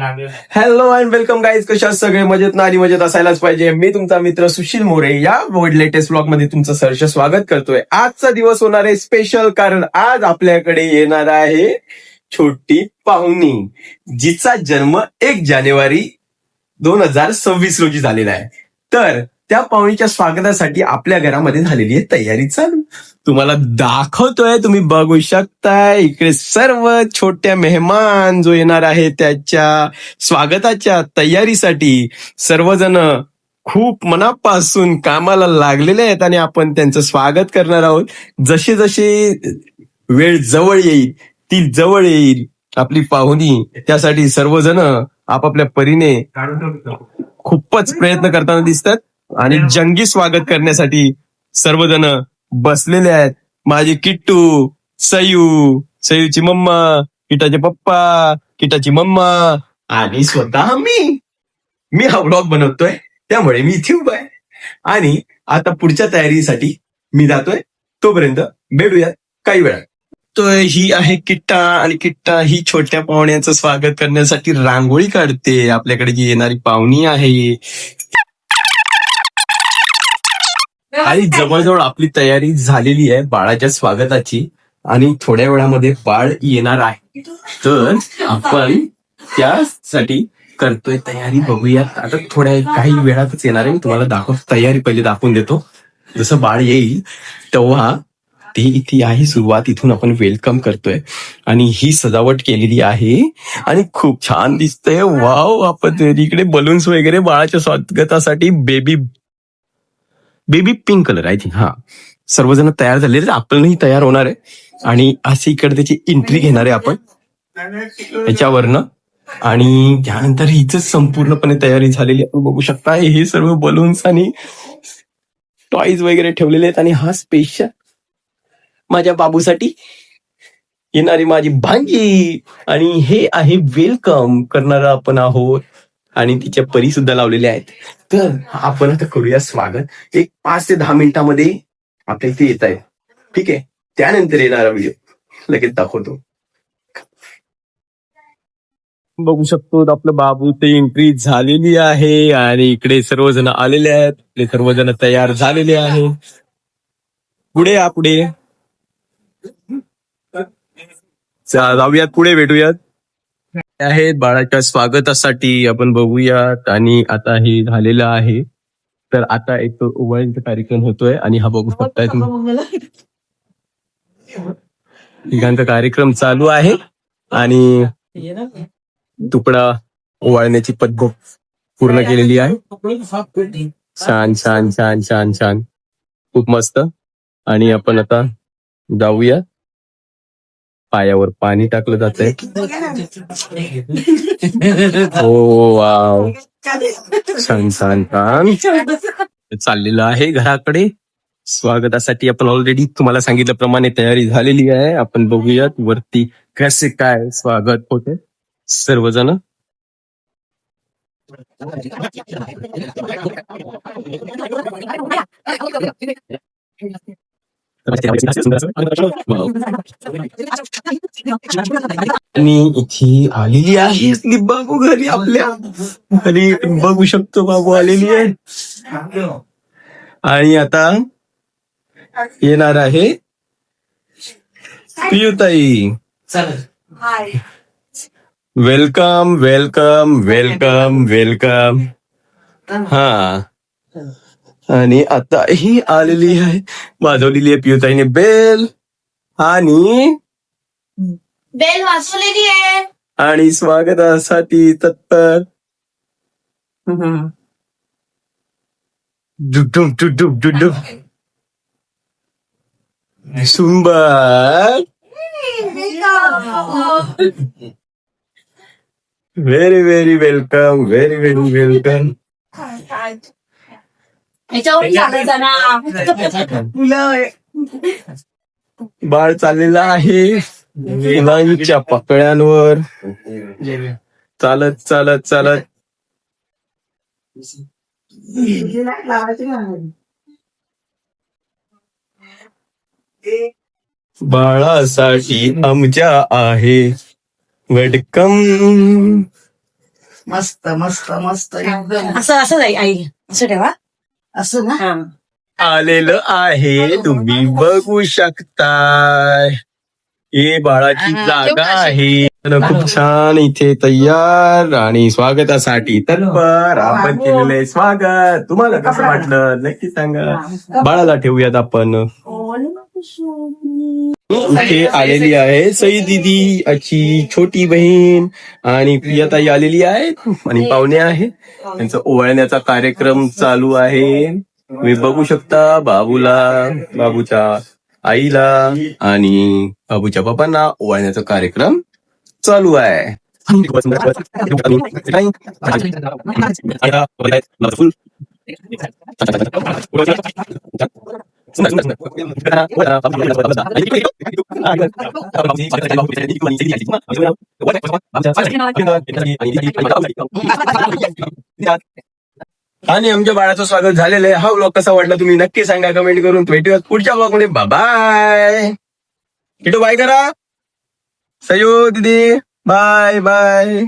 Hello and welcome guys. कशा सगळे मजेत ना? आणि मजेत असायलाच पाहिजे. मी तुमचा मित्र सुशील मोरे या लेटेस्ट ब्लॉग मध्ये तुमचं सहर्ष स्वागत करतोय. आजचा दिवस होणार आहे स्पेशल, कारण आज आपल्याकडे येणार आहे छोटी पाहुणी, जिचा जन्म 1 जानेवारी 2026 रोजी झालेला आहे. तर त्या पाहुणीच्या स्वागतासाठी आपल्या घरामध्ये झालेली आहे तयारी चालू. तुम्हाला दाखवतोय, तुम्ही बघू शकताय. इकडे सर्व छोट्या मेहमान जो येणार आहे त्याच्या स्वागताच्या तयारीसाठी सर्वजण खूप मनापासून कामाला लागलेले आहेत आणि आपण त्यांचं स्वागत करणार आहोत. जसे जसे वेळ जवळ येईल, ती जवळ येईल आपली पाहुणी, त्यासाठी सर्वजण आपापल्या परीने खूपच प्रयत्न करताना दिसतात आणि जंगी स्वागत करण्यासाठी सर्वजण बसलेले आहेत. माझी किट्टू, सयूची मम्मा, किटाचे पप्पा, किटाची मम्मा आणि स्वतः मी हा व्लॉग बनवतोय, त्यामुळे मी इथे उभा आहे. आणि आता पुढच्या तयारीसाठी मी जातोय. तोपर्यंत भेटूया काही वेळा. तो ही आहे किट्टा, आणि किट्टा ही छोट्या पाहुण्याचं स्वागत करण्यासाठी रांगोळी काढते. आपल्याकडे जी येणारी पाहुणी आहे, आणि जवळजवळ आपली तयारी झालेली आहे बाळाच्या स्वागताची, आणि थोड्या वेळामध्ये बाळ येणार आहे. तर आपण त्यासाठी करतोय तयारी. बघूयात आता काही वेळातच येणार आहे. मी तुम्हाला तयारी पहिले दाखवून देतो. जसं बाळ येईल तेव्हा ती इथे आहे सुरुवात, इथून आपण वेलकम करतोय. आणि ही सजावट केलेली आहे आणि खूप छान दिसतंय. वाव. आपण इकडे बलून्स वगैरे बाळाच्या स्वागतासाठी baby pink colour, I think. हा, सर्वजण तयार झालेले, आपणही तयार होणार आहे. आणि अशी इकडे त्याची एंट्री घेणार आहे आपण याच्यावरनं. आणि त्यानंतर हिच संपूर्णपणे तयारी झालेली आपण बघू शकता. हे सर्व बलून्स आणि टॉईज वगैरे ठेवलेले आहेत. आणि हा स्पेशल माझ्या बाबूसाठी येणारी माझी भांजी. आणि हे आहे वेलकम करणारा आपण आहोत, आणि तिच्या परी सुद्धा लावलेल्या आहेत. तर आपण आता करूया स्वागत. 5 ते 10 मिनिटांमध्ये आपल्या इथे येत आहे. ठीक आहे, त्यानंतर येणारा व्हिडिओ लगेच दाखवतो. बघू शकतो आपलं बाबू ते एंट्री झालेली आहे, आणि इकडे सर्वजण आलेले आहेत. इकडे सर्वजण तयार झालेले आहेत. पुढे या, पुढे जाऊयात, पुढे भेटूयात. आहेत बाळाच्या स्वागतासाठी आपण बघूयात. आणि आता हे झालेलं आहे. तर आता एक ओवाळीचा कार्यक्रम होतोय, आणि हा बघू शकताय तुम्ही, ठिकाणचा कार्यक्रम चालू आहे. आणि तुकडा ओवाळण्याची पद्धत पूर्ण केलेली आहे. छान छान छान छान छान, खूप मस्त. आणि आपण आता जाऊया. पायावर पाणी टाकलं जातंय. हो, वाव, छान छान छान. चाललेलं आहे घराकडे स्वागतासाठी. आपण ऑलरेडी तुम्हाला सांगितल्याप्रमाणे तयारी झालेली आहे. आपण बघूयात वरती कसे काय स्वागत होते. सर्वजण आणि इथे आलेली आहे बाबू घरी. आपल्या घरी बघू शकतो बाबू आलेली आहे. आणि आता येणार आहे पियुताई. Welcome welcome welcome welcome. हा, आणि आता ही आलेली आहे. वाजवलेली आहे पियुताईने बेल, आणि बेल वाजवलेली आहे. आणि स्वागतासाठी तत्पर. डुडुम डुडुम डुडुम. सुंबर. Very very welcome, very very welcome. बाळ चाललेलं आहे वेलांच्या पाकळ्यांवर, चालत चालत चालत. बाळासाठी आमच्या आहे वेलकम. मस्त मस्त मस्त एकदम असं असं जाई आई असं ठेवा असं ना. हा आलेलं आहे, तुम्ही बघू शकताय. हे बाळाची जागा आहे. तर खूप छान इथे तयार आणि स्वागतासाठी तत्पर आपण केलेलं आहे स्वागत. तुम्हाला कसं वाटलं नक्की सांगा. बाळाला ठेवूयात आपण. इथे आलेली आहे सई दिदी याची छोटी बहीण आणि प्रियताई आलेली आहे आणि पाहुणे आहे. त्यांचा ओवाळण्याचा कार्यक्रम चालू आहे. तुम्ही बघू शकता बाबूला, बाबूच्या आईला आणि बाबूच्या बाबांना ओवाळण्याचा कार्यक्रम चालू आहे. आणि आमच्या बाळाचं स्वागत झालेलं आहे. हा व्लॉग कसा वाटला तुम्ही नक्की सांगा कमेंट करून. भेटूयात पुढच्या व्लॉग मध्ये. बाय किटू बाय करा. सयो दीदी बाय बाय.